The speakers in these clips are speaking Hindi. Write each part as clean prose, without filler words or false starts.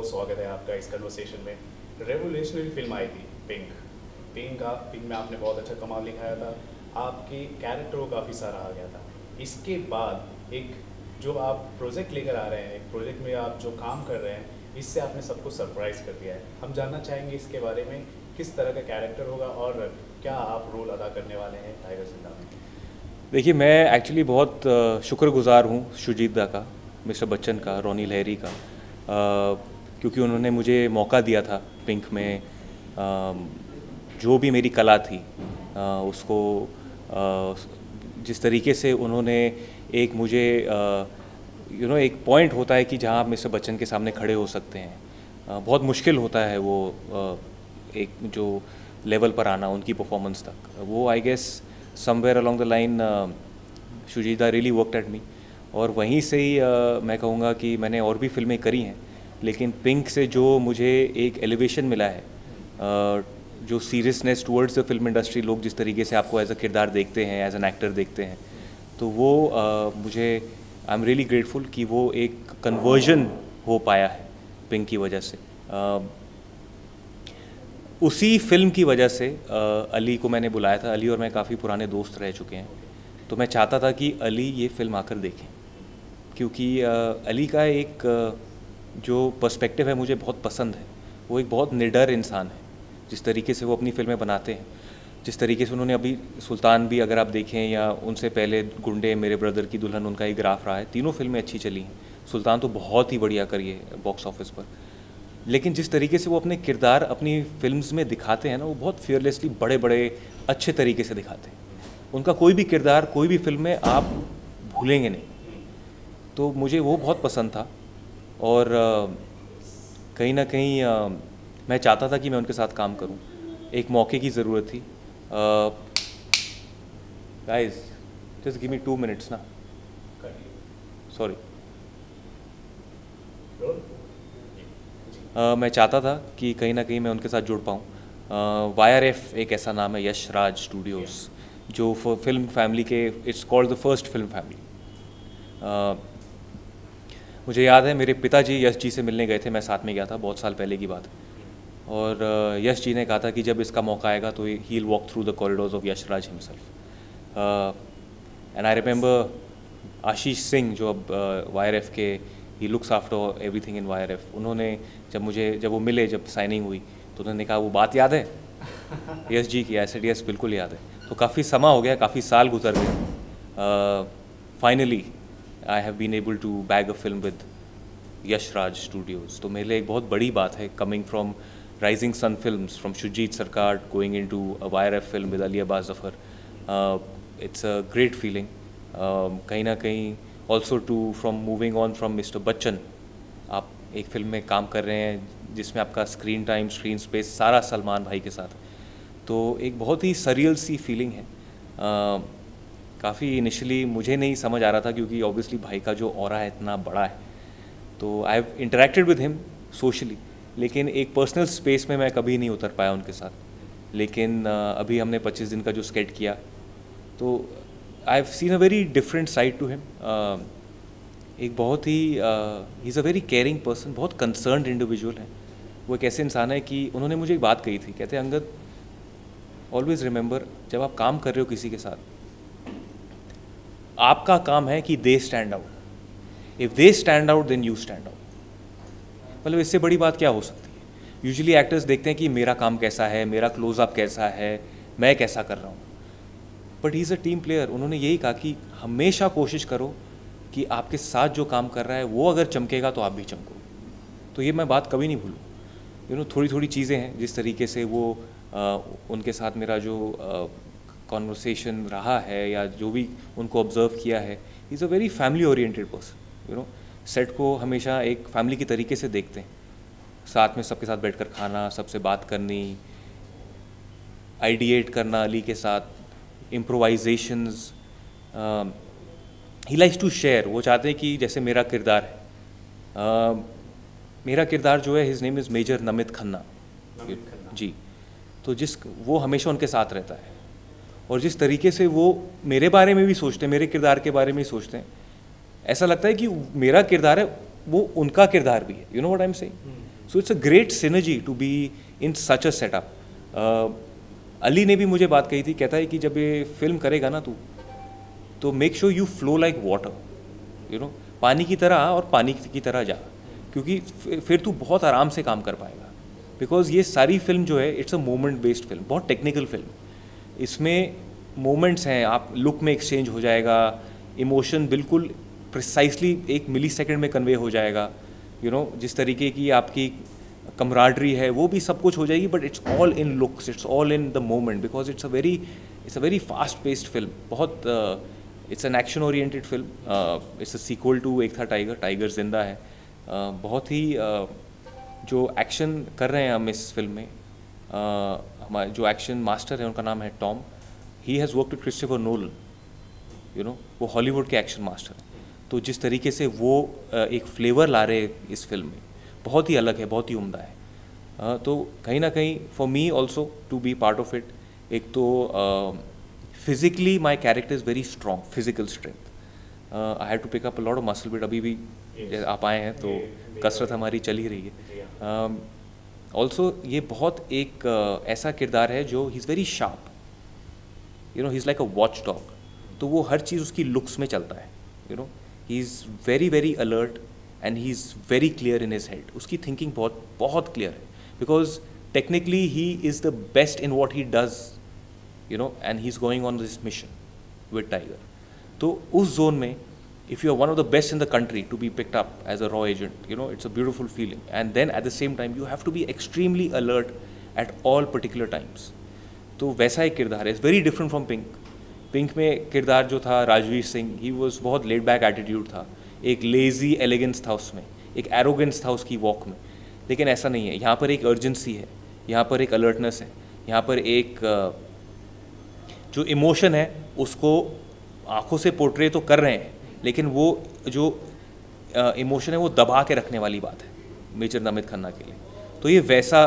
बहुत स्वागत है आपका इस कन्वर्सेशन में। रेवोल्यूशनरी फिल्म आई थी पिंक। पिंक में आपने बहुत अच्छा कमाल दिखाया था, आपके कैरेक्टर को काफ़ी सराहा गया था। इसके बाद एक जो आप प्रोजेक्ट लेकर आ रहे हैं, एक प्रोजेक्ट में आप जो काम कर रहे हैं, इससे आपने सबको सरप्राइज कर दिया है। हम जानना चाहेंगे इसके बारे में, किस तरह का कैरेक्टर होगा और क्या आप रोल अदा करने वाले हैं टाइगर जिंदा में। देखिए, मैं एक्चुअली बहुत शुक्रगुजार हूँ शुजीत दा का, मिस्टर बच्चन का, रोनी लहरी का, क्योंकि उन्होंने मुझे मौका दिया था पिंक में। जो भी मेरी कला थी उसको जिस तरीके से उन्होंने एक मुझे एक पॉइंट होता है कि जहाँ आप मिस्टर बच्चन के सामने खड़े हो सकते हैं। बहुत मुश्किल होता है वो एक जो लेवल पर आना उनकी परफॉर्मेंस तक। वो I guess somewhere along the line Shoojit da really worked at me, और वहीं से ही मैं कहूँगा कि मैंने और भी फिल्में करी हैं, लेकिन पिंक से जो मुझे एक एलिवेशन मिला है, जो seriousness towards the film industry, लोग जिस तरीके से आपको एज अ किरदार देखते हैं, एज एन एक्टर देखते हैं, तो वो मुझे आई एम रियली ग्रेटफुल कि वो एक कन्वर्जन हो पाया है पिंक की वजह से। उसी फिल्म की वजह से अली को मैंने बुलाया था। अली और मैं काफ़ी पुराने दोस्त रह चुके हैं, तो मैं चाहता था कि अली ये फिल्म आकर देखें, क्योंकि अली का एक जो पर्सपेक्टिव है मुझे बहुत पसंद है। वो एक बहुत निडर इंसान है, जिस तरीके से वो अपनी फिल्में बनाते हैं, जिस तरीके से उन्होंने अभी सुल्तान भी अगर आप देखें, या उनसे पहले गुंडे, मेरे ब्रदर की दुल्हन, उनका ही ग्राफ रहा है। तीनों फिल्में अच्छी चली हैं। सुल्तान तो बहुत ही बढ़िया करी है बॉक्स ऑफिस पर, लेकिन जिस तरीके से वो अपने किरदार अपनी फिल्म्स में दिखाते हैं ना, वो बहुत फियरलेसली, बड़े बड़े अच्छे तरीके से दिखाते हैं। उनका कोई भी किरदार कोई भी फिल्म में आप भूलेंगे नहीं। तो मुझे वो बहुत पसंद था, और कहीं ना कहीं मैं चाहता था कि मैं उनके साथ काम करूं। एक मौके की ज़रूरत थी। Guys just give me 2 minutes ना, सॉरी। मैं चाहता था कि कहीं ना कहीं मैं उनके साथ जुड़ पाऊँ। YRF एक ऐसा नाम है, यश राज स्टूडियोज़, जो फिल्म फैमिली के, it's called the first film family. मुझे याद है मेरे पिताजी यश जी से मिलने गए थे, मैं साथ में गया था, बहुत साल पहले की बात है। और यश जी ने कहा था कि जब इसका मौका आएगा तो he will walk through the corridors of Yash Raj himself. And I remember Ashish Singh, जो अब YRF के, he looks after everything in YRF, उन्होंने जब वो मिले, जब साइनिंग हुई, तो उन्होंने कहा वो बात याद है यश जी की। ऐसे यस बिल्कुल याद है। तो काफ़ी समय हो गया, काफ़ी साल गुजर गए। Finally I have been able to bag a film with Yash Raj Studios. तो मेरे लिए एक बहुत बड़ी बात है, coming from Rising Sun Films, from Shoojit Sircar, going into a YRF film with Ali Abbas Zafar. It's a great feeling. कहीं ना कहीं also from moving on from mister Bachchan, आप एक फिल्म में काम कर रहे हैं जिसमें आपका स्क्रीन टाइम, स्क्रीन स्पेस सारा सलमान भाई के साथ, तो एक बहुत ही सरियल सी फीलिंग है। काफ़ी इनिशियली मुझे नहीं समझ आ रहा था, क्योंकि ऑब्वियसली भाई का जो ऑरा है इतना बड़ा है, तो I have interacted with him socially, लेकिन एक पर्सनल स्पेस में मैं कभी नहीं उतर पाया उनके साथ। लेकिन अभी हमने 25 दिन का जो स्केट किया, तो I have seen a very different side to him. एक बहुत ही he is a very caring person, बहुत कंसर्न्ड इंडिविजुअल है। वो एक ऐसे इंसान है कि उन्होंने मुझे एक बात कही थी, कहते हैं अंगद, ऑलवेज रिमेंबर, जब आप काम कर रहे हो किसी के साथ, आपका काम है कि they stand out. If they stand out then you stand out. मतलब इससे बड़ी बात क्या हो सकती है। यूजुअली एक्टर्स देखते हैं कि मेरा काम कैसा है, मेरा क्लोजअप कैसा है, मैं कैसा कर रहा हूँ, but he is a team player. उन्होंने यही कहा कि हमेशा कोशिश करो कि आपके साथ जो काम कर रहा है वो अगर चमकेगा तो आप भी चमको। तो ये मैं बात कभी नहीं भूलूँ। थोड़ी थोड़ी चीज़ें हैं, जिस तरीके से वो उनके साथ मेरा जो कॉन्वर्सेशन रहा है, या जो भी उनको ऑब्ज़र्व किया है, is a very family oriented person. Set को हमेशा एक फैमिली की तरीके से देखते हैं, साथ में सबके साथ बैठकर खाना, सबसे बात करनी, आइडिएट करना अली के साथ, improvisations. He likes to share. वो चाहते हैं कि जैसे मेरा किरदार है, मेरा किरदार जो है, his name is Major Namit Khanna ji. तो वो हमेशा उनके साथ रहता है, और जिस तरीके से वो मेरे बारे में भी सोचते हैं, मेरे किरदार के बारे में भी सोचते हैं, ऐसा लगता है कि मेरा किरदार है वो उनका किरदार भी है। You know what I am saying. So it's a great synergy to be in such a setup. Ali ने भी मुझे बात कही थी, कहता है कि जब ये फिल्म करेगा ना तू, तो make sure you flow like water, you know, पानी की तरह आ और पानी की तरह जा, क्योंकि फिर तू बहुत आराम से काम कर पाएगा। बिकॉज ये सारी फिल्म जो है it's a moment based film, बहुत टेक्निकल फिल्म, इसमें मोमेंट्स हैं, आप लुक में एक्सचेंज हो जाएगा, इमोशन बिल्कुल प्रिसाइसली 1 मिली सेकेंड में कन्वे हो जाएगा, यू नो, जिस तरीके की आपकी कमराडरी है वो भी सब कुछ हो जाएगी, but it's all in looks, it's all in the moment, because it's a very fast paced film, बहुत it's an action oriented film, it's a sequel to Ek Tha tiger, tiger जिंदा है। बहुत ही जो एक्शन कर रहे हैं हम इस फिल्म में, हमारे जो एक्शन मास्टर हैं उनका नाम है Tom, he has work with Christopher Nolan, you know, वो हॉलीवुड के एक्शन मास्टर हैं। तो जिस तरीके से वो एक फ्लेवर ला रहे इस फिल्म में, बहुत ही अलग है, बहुत ही उम्दा है। तो कहीं ना कहीं for me also to be part of it, एक तो physically my character is very strong, physical strength, I have to pick up a lot of muscle, but अभी भी आप आए हैं तो कसरत हमारी चल ही रही है। ऑल्सो ये बहुत एक ऐसा किरदार है जो he is very sharp, you know, he is like a watch dog, तो वो हर चीज़ उसकी लुक्स में चलता है, you know, he is very very alert and he is very clear in his head, उसकी थिंकिंग बहुत बहुत क्लियर है, because technically he is the best in what he does, you know, and he is going on this mission with tiger. तो उस जोन में if you are one of the best in the country to be picked up as a raw agent, you know, it's a beautiful feeling, and then at the same time you have to be extremely alert at all particular times. तो वैसा एक किरदार है, it's very different from pink. Pink में किरदार जो था राजवीर सिंह, ही वॉज बहुत लेड बैक एटीट्यूड था, एक लेजी एलिगेंस था उसमें, एक एरोगेंस था उसकी वॉक में, लेकिन ऐसा नहीं है, यहाँ पर एक अर्जेंसी है, यहाँ पर एक अलर्टनेस है, यहाँ पर एक जो इमोशन है उसको आंखों से पोर्ट्रे तो कर रहे हैं, लेकिन वो जो इमोशन है वो दबा के रखने वाली बात है मेजर नमित खन्ना के लिए। तो ये वैसा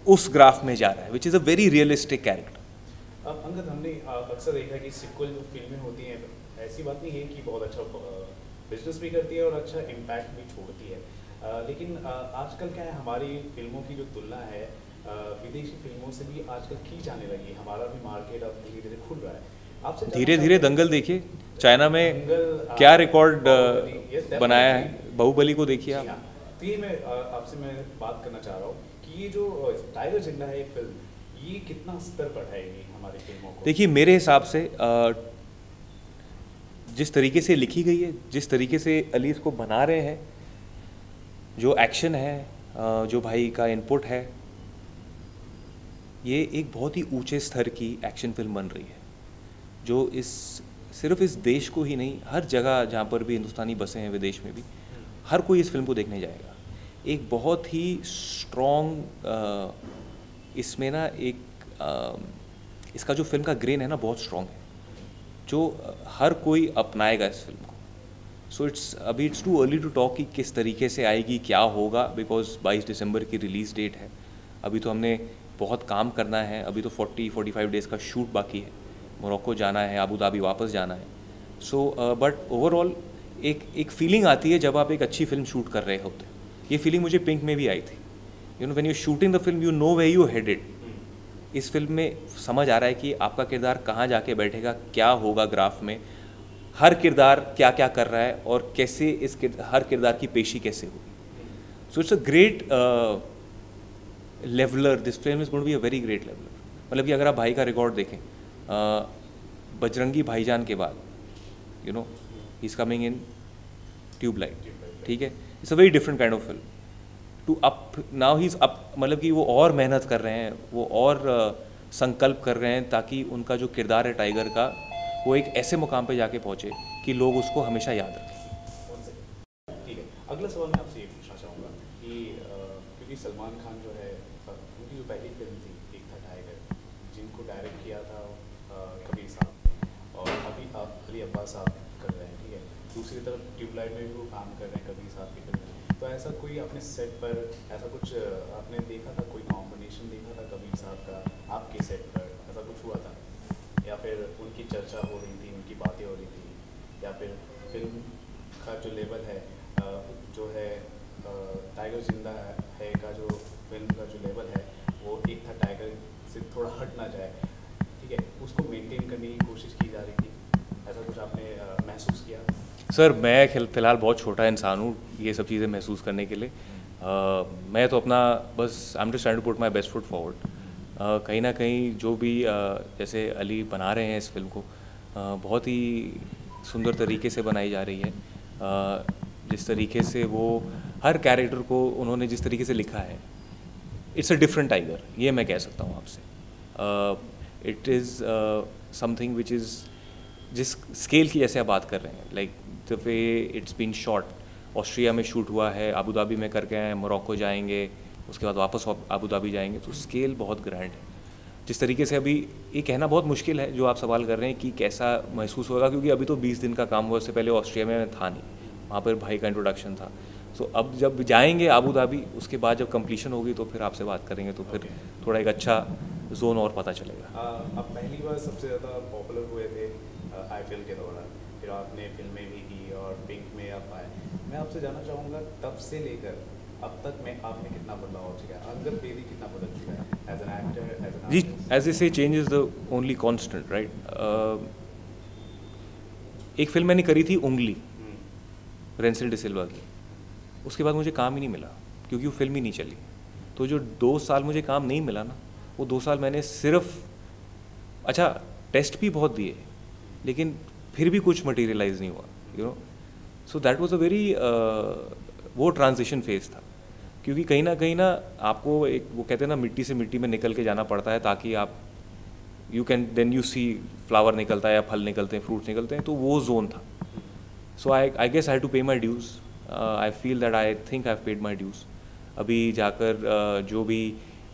उस ग्राफ में जा रहा है, which is a very realistic character. अब अंगद, हमने अक्सर देखा कि सिक्वल जो फिल्में होती हैं, ऐसी बात नहीं है कि बहुत अच्छा बिजनेस भी करती है और अच्छा इम्पैक्ट भी छोड़ती है, लेकिन आजकल क्या है, हमारी फिल्मों की जो तुलना है विदेशी फिल्मों से भी आजकल की जाने लगी है, हमारा भी मार्केट अब धीरे धीरे खुल रहा है। आपसे धीरे धीरे दंगल देखिए, चाइना में क्या रिकॉर्ड बनाया है, बाहुबली को देखिए आप। तो ये मैं आपसे बात करना चाह रहा हूँ कि ये जो टाइगर जिंदा है फिल्म, ये कितना स्तर बढ़ाएगी हमारी फिल्मों को? देखिए मेरे हिसाब से जिस तरीके से लिखी गई है, जिस तरीके से अली इसको बना रहे हैं, जो एक्शन है, जो भाई का इनपुट है, ये एक बहुत ही ऊंचे स्तर की एक्शन फिल्म बन रही है, जो सिर्फ इस देश को ही नहीं, हर जगह जहाँ पर भी हिंदुस्तानी बसे हैं, विदेश में भी, हर कोई इस फिल्म को देखने जाएगा। एक बहुत ही स्ट्रॉन्ग इसमें ना एक इसका जो फिल्म का ग्रेन है ना बहुत स्ट्रॉन्ग है, जो हर कोई अपनाएगा इस फिल्म को। सो अभी it's too early to talk कि किस तरीके से आएगी, क्या होगा, बिकॉज 22 दिसंबर की रिलीज़ डेट है। अभी तो हमने बहुत काम करना है, अभी तो 40-45 डेज़ का शूट बाकी है, मोरक्को जाना है, अबू धाबी वापस जाना है। सो बट ओवरऑल एक फीलिंग आती है जब आप एक अच्छी फिल्म शूट कर रहे होते। ये फीलिंग मुझे पिंक में भी आई थी, you know, when you shooting the film you know where you headed. इस फिल्म में समझ आ रहा है कि आपका किरदार कहाँ जाके बैठेगा, क्या होगा ग्राफ में, हर किरदार क्या क्या कर रहा है और कैसे हर किरदार की पेशी कैसे होगी। So it's a great leveller, this film is going to be a very great leveller. मतलब कि अगर आप भाई का रिकॉर्ड देखें, बजरंगी भाईजान के बाद, you know, he is coming in Tubelight, ठीक है, it's a very different kind of film to up now he is up, मतलब कि वो और मेहनत कर रहे हैं, वो और संकल्प कर रहे हैं ताकि उनका जो किरदार है टाइगर का, वो एक ऐसे मुकाम पे जाके पहुँचे कि लोग उसको हमेशा याद रखें। ठीक है, अगला सवाल मैं आपसे ये पूछना चाहूँगा कि क्योंकि सलमान खान जो है, उनकी जो पहली फिल्म थी एक था टाइगर, जिनको डायरेक्ट किया था कबीर साहब, और अभी आप अली अब्बास साहब कर रहे हैं, ठीक है, दूसरी तरफ ट्यूबलाइट में भी वो काम कर रहे हैं कबीर साहब की फिल्म। तो ऐसा कोई अपने सेट पर ऐसा कुछ आपने देखा था, कोई कॉम्बिनेशन देखा था कबीर साहब का आपके सेट पर, ऐसा कुछ हुआ था, या फिर उनकी चर्चा हो रही थी, उनकी बातें हो रही थी, या फिर फिल्म का जो लेवल है, जो है टाइगर जिंदा है का जो फिल्म का जो लेवल है वो एक था टाइगर से थोड़ा हट ना जाए, ठीक है, उसको मेंटेन करने की कोशिश की जा रही थी, ऐसा कुछ आपने महसूस किया? सर मैं फ़िलहाल बहुत छोटा इंसान हूँ ये सब चीज़ें महसूस करने के लिए। मैं तो अपना बस I am just trying to put my best foot forward. कहीं ना कहीं जो भी जैसे अली बना रहे हैं इस फिल्म को बहुत ही सुंदर तरीके से बनाई जा रही है। जिस तरीके से वो हर कैरेक्टर को उन्होंने जिस तरीके से लिखा है, इट्स अ डिफरेंट टाइगर, ये मैं कह सकता हूँ आपसे। It is something which is जिस स्केल की जैसे आप बात कर रहे हैं, like the way it's been shot, Austria में शूट हुआ है, अबू धाबी में करके आए, मोरक्को जाएंगे, उसके बाद वापस अबू धाबी जाएंगे, तो स्केल बहुत ग्रैंड है। जिस तरीके से अभी ये कहना बहुत मुश्किल है जो आप सवाल कर रहे हैं कि कैसा महसूस होगा, क्योंकि अभी तो 20 दिन का काम हुआ, उससे पहले ऑस्ट्रिया में था नहीं, वहाँ पर भाई का इंट्रोडक्शन था। सो अब जब जाएंगे अबू धाबी, उसके बाद जब कंप्लीशन होगी तो फिर आपसे बात करेंगे, तो फिर थोड़ा एक अच्छा जोन और पता चलेगा। आप पहली बार सबसे ज़्यादा पॉपुलर हुए थे IPL के दौरान, फिर आपने फिल्में भी की और पिंक में आप आए। मैं आपसे जानना चाहूँगा तब से लेकर अब तक में आपने कितना बदलाव हो चुका है, अंगद बेदी कितना बदल चुका है as an actor, as an जी, आर्टिस्ट? एज ए से change is the only constant, right. एक फिल्म मैंने करी थी उंगली, रेंसिल डिसिल्वा की, उसके बाद मुझे काम ही नहीं मिला क्योंकि वो फिल्म ही नहीं चली। तो जो 2 साल मुझे काम नहीं मिला ना, वो 2 साल मैंने सिर्फ, अच्छा टेस्ट भी बहुत दिए लेकिन फिर भी कुछ मटेरियलाइज नहीं हुआ, you know. So that was a very वो ट्रांजिशन फेज था, क्योंकि कहीं ना आपको एक वो कहते हैं ना, मिट्टी से मिट्टी में निकल के जाना पड़ता है ताकि आप you can then you see flower निकलता है या फल निकलते हैं, फ्रूट्स निकलते हैं, तो वो जोन था। So I guess I have to pay my dues. I feel that I think I have paid my dues. अभी जाकर जो भी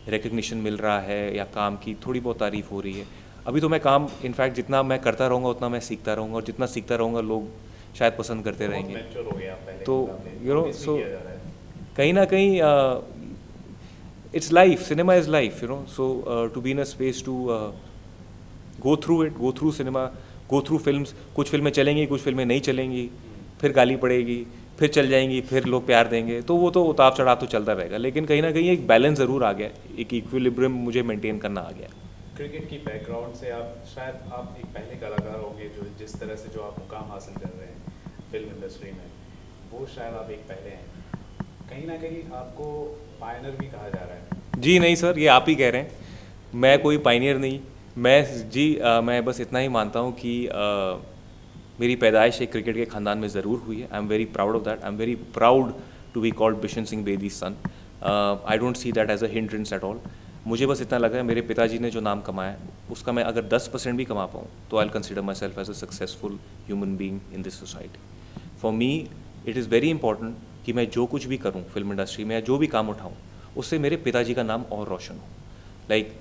रिकग्निशन मिल रहा है या काम की थोड़ी बहुत तारीफ़ हो रही है, अभी तो मैं काम इनफैक्ट जितना मैं करता रहूँगा उतना मैं सीखता रहूँगा, और जितना सीखता रहूँगा लोग शायद पसंद करते रहेंगे। मैच्योर हो गए आप पहले तो के मुकाबले, यू नो, मिस भी सो किया जा रहा है। कहीं ना कहीं it's life, cinema is life, you know. So to be in a space to go through it, go through cinema, go through films. कुछ फिल्में चलेंगी, कुछ फिल्में नहीं चलेंगी, फिर गाली पड़ेगी, फिर चल जाएंगी, फिर लोग प्यार देंगे, तो वो तो उतार चढ़ाव तो चलता रहेगा, लेकिन कहीं ना कहीं एक बैलेंस ज़रूर आ गया, एक इक्विलिब्रियम मुझे मेंटेन करना आ गया। क्रिकेट की बैकग्राउंड से आप शायद आप एक पहले कलाकार होंगे जो जिस तरह से जो आप मुकाम हासिल कर रहे हैं फिल्म इंडस्ट्री में, वो शायद आप एक पहले हैं। कहीं ना कहीं आपको पायनर भी कहा जा रहा है। जी नहीं सर, ये आप ही कह रहे हैं, मैं कोई पायनियर नहीं। मैं बस इतना ही मानता हूँ कि मेरी पैदाइश एक क्रिकेट के ख़ानदान में ज़रूर हुई है। I am very proud of that. I am very proud to be called Bishan Singh Bedi son. I don't see that as a hindrance at all. मुझे बस इतना लगा है, मेरे पिताजी ने जो नाम कमाया उसका मैं अगर 10% भी कमा पाऊँ तो I will consider myself as a successful human being in this society. For me it is very important कि मैं जो कुछ भी करूँ फिल्म इंडस्ट्री में या जो भी काम उठाऊँ, उससे मेरे पिताजी का नाम और रोशन हो। लाइक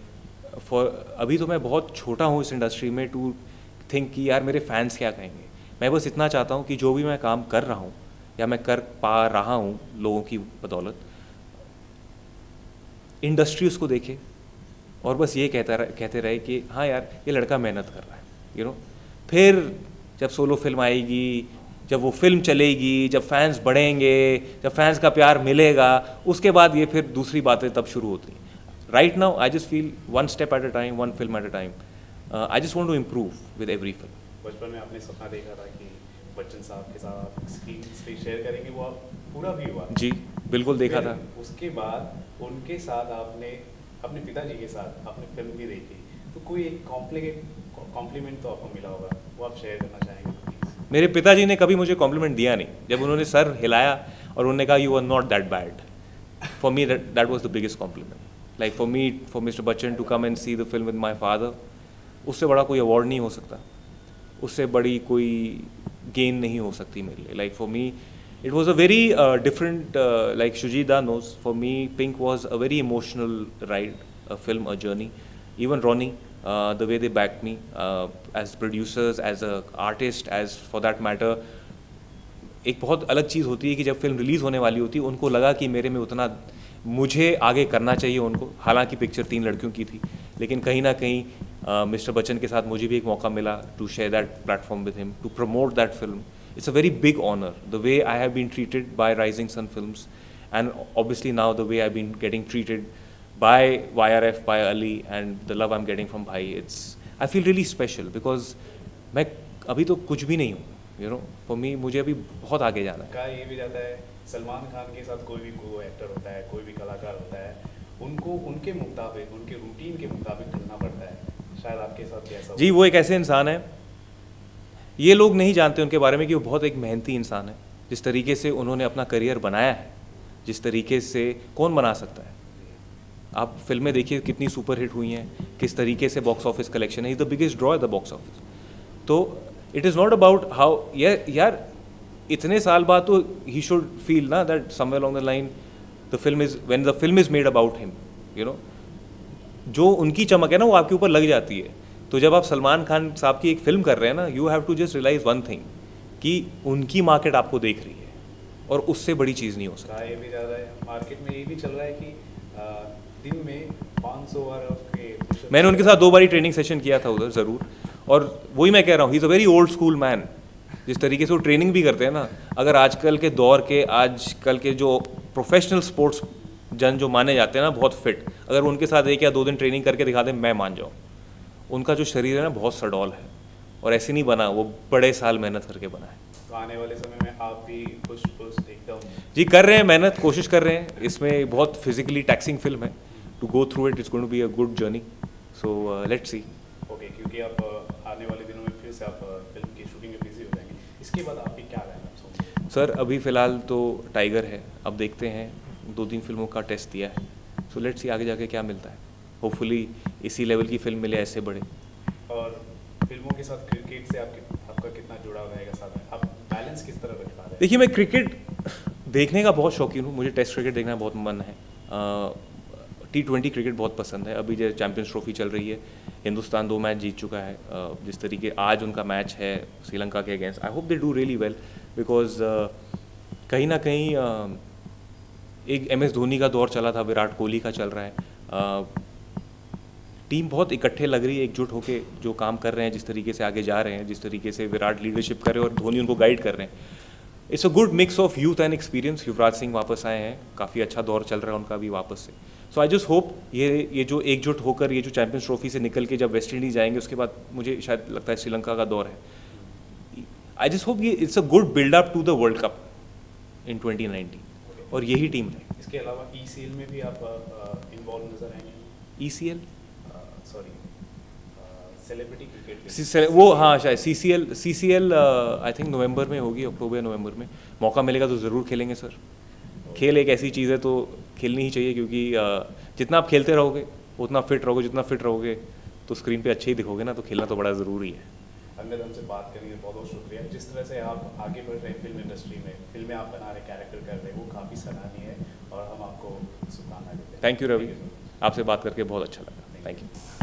अभी तो मैं बहुत छोटा हूँ इस इंडस्ट्री में टू थिंक कि यार मेरे फैंस क्या कहेंगे। मैं बस इतना चाहता हूँ कि जो भी मैं काम कर रहा हूँ या मैं कर पा रहा हूँ लोगों की बदौलत, इंडस्ट्री उसको देखे और बस ये कहते रहे कि हाँ यार ये लड़का मेहनत कर रहा है, यू नो। फिर जब सोलो फिल्म आएगी, जब वो फिल्म चलेगी, जब फैंस बढ़ेंगे, जब फैंस का प्यार मिलेगा, उसके बाद ये फिर दूसरी बातें तब शुरू होती हैं। Right now I just feel one step at a time, one film at a time. I just want to improve with every film. बचपन में आपने सपना देखा था कि बच्चन साहब के साथ स्क्रीन पे शेयर करेंगे, वो आप पूरा भी हुआ? जी बिल्कुल देखा था। उसके बाद उनके साथ आपने अपने पिताजी के साथ आपने फिल्म भी देखी, तो कोई एक कॉम्प्लीमेंट तो आपको मिला होगा, वो आप शेयर करना चाहेंगे प्लीज़? मेरे पिताजी ने कभी मुझे कॉम्प्लीमेंट दिया नहीं। जब उन्होंने सर हिलाया और उन्होंने कहा you are not that bad, for me that was the biggest compliment. Like for mister Bachchan to come and see the film with my father, उससे बड़ा कोई अवार्ड नहीं हो सकता, उससे बड़ी कोई गेन नहीं हो सकती मेरे लिए। Like for me it was a very different, like Shujida knows, for me Pink was a very emotional ride, a film, a journey. Even Ronnie, the way they backed me as producers, as a artist, as for that matter, एक बहुत अलग चीज़ होती है कि जब फिल्म रिलीज़ होने वाली होती है उनको लगा कि मेरे में उतना मुझे आगे करना चाहिए उनको। हालांकि पिक्चर 3 लड़कियों की थी, लेकिन कहीं ना कहीं मिस्टर बच्चन के साथ मुझे भी एक मौका मिला to share that platform with him, to promote that film. It's a very big honor, the way I have been treated by Rising Sun Films and obviously now the way I've been getting treated by YRF, by Ali, and the love I'm getting from Bhai, I feel really special because मैं अभी तो कुछ भी नहीं हूँ, you know, for me मुझे अभी बहुत आगे जाना है। कहा ये भी जाता है सलमान खान के साथ कोई भी को एक्टर होता है, कोई भी कलाकार होता है, उनको उनके मुताबिक, उनके रूटीन के मुताबिक चलना पड़ता है। शायद आपके साथ भी ऐसा जी, वो एक ऐसे इंसान है, ये लोग नहीं जानते उनके बारे में कि वो बहुत एक मेहनती इंसान है। जिस तरीके से उन्होंने अपना करियर बनाया है, जिस तरीके से कौन बना सकता है। आप फिल्में देखिए कितनी सुपर हिट हुई हैं, किस तरीके से बॉक्स ऑफिस कलेक्शन है, the biggest draw at the box office. तो it is not about how यार इतने साल बाद तो ही शुड फील ना that somewhere along the line the film is when the film is made about him, you know, जो उनकी चमक है ना वो आपके ऊपर लग जाती है। तो जब आप सलमान खान साहब की एक फिल्म कर रहे हैं ना, you have to just realise one thing कि उनकी मार्केट आपको देख रही है और उससे बड़ी चीज़ नहीं हो सकती। ये भी ज़्यादा है, मार्केट में ये भी चल रहा है कि दिन में 500 बार के मैंने उनके साथ 2 बारी ट्रेनिंग सेशन किया था उधर ज़रूर, और वही मैं कह रहा हूँ, ही is a very old school man. जिस तरीके से वो ट्रेनिंग भी करते हैं ना, अगर आजकल के दौर के, आजकल के जो प्रोफेशनल स्पोर्ट्स जन जो माने जाते हैं ना बहुत फिट, अगर उनके साथ 1 या 2 दिन ट्रेनिंग करके दिखा दें, मैं मान जाऊँ। उनका जो शरीर है ना बहुत सडौल है और ऐसे नहीं बना, वो बड़े साल मेहनत करके बना है। तो आने वाले समय में आप भी पुश एकदम जी कर रहे हैं, मेहनत कोशिश कर रहे हैं। इसमें बहुत फिजिकली टैक्सिंग फिल्म है, to go through it it's going to be a good journey, so let's see. Okay, क्योंकि आप आने वाले दिनों में फिर से आप फिल्म की शूटिंग में बिजी हो जाएंगे, इसके बाद आपकी क्या रहना है? सर अभी फ़िलहाल तो टाइगर है, अब देखते हैं, 2-3 फिल्मों का टेस्ट दिया है, सो लेट्स सी आगे जाके क्या मिलता है। होपफुली इसी लेवल की फिल्म मिले, ऐसे बड़े। और फिल्मों के साथ क्रिकेट से आपका कितना जुड़ाव रहेगा साथ में? आप बैलेंस किस तरह रख पा रहे हैं? देखिए मैं क्रिकेट देखने का बहुत शौकीन हूँ, मुझे टेस्ट क्रिकेट देखना बहुत मन है। T20 क्रिकेट बहुत पसंद है। अभी जो चैम्पियंस ट्रॉफी चल रही है, हिंदुस्तान 2 मैच जीत चुका है। जिस तरीके आज उनका मैच है श्रीलंका के against, I hope they do really well, because कहीं ना कहीं एक MS धोनी का दौर चला था, विराट कोहली का चल रहा है। टीम बहुत इकट्ठे लग रही है, एकजुट होके जो काम कर रहे हैं, जिस तरीके से आगे जा रहे हैं, जिस तरीके से विराट लीडरशिप कर रहे हैं और धोनी उनको गाइड कर रहे हैं। It's a good mix of youth and experience. Yuvraj Singh वापस आए हैं, काफ़ी अच्छा दौर चल रहा है उनका भी वापस से। सो आई जस्ट होप ये जो एकजुट होकर ये जो चैंपियंस ट्रॉफी से निकल के जब वेस्ट इंडीज जाएंगे, उसके बाद मुझे शायद लगता है श्रीलंका का दौर है। आई जस्ट होप ये it's a good build up to the world cup in 2019 और यही टीम है। इसके अलावा ECL में भी आप इन्वॉल्व नजर आएंगे? ECL सॉरी, सेलिब्रिटी क्रिकेट वो हाँ शायद CCL आई थिंक नवंबर में होगी, अक्टूबर नवंबर में। मौका मिलेगा तो ज़रूर खेलेंगे सर। खेल एक ऐसी चीज़ है तो खेलनी ही चाहिए, क्योंकि जितना आप खेलते रहोगे उतना फिट रहोगे, जितना फिट रहोगे तो स्क्रीन पे अच्छे ही दिखोगे ना, तो खेलना तो बड़ा ज़रूरी है। अंगद, हमसे बात करने के लिए बहुत बहुत शुक्रिया। जिस तरह से आप आगे बढ़ रहे हैं फिल्म इंडस्ट्री में, फिल्में आप बना रहे, कैरेक्टर कर रहे हैं, वो काफ़ी सराहनीय है और हम आपको शुभकामनाएं देते हैं। थैंक यू रवि, आपसे बात करके बहुत अच्छा लगा। Thank you.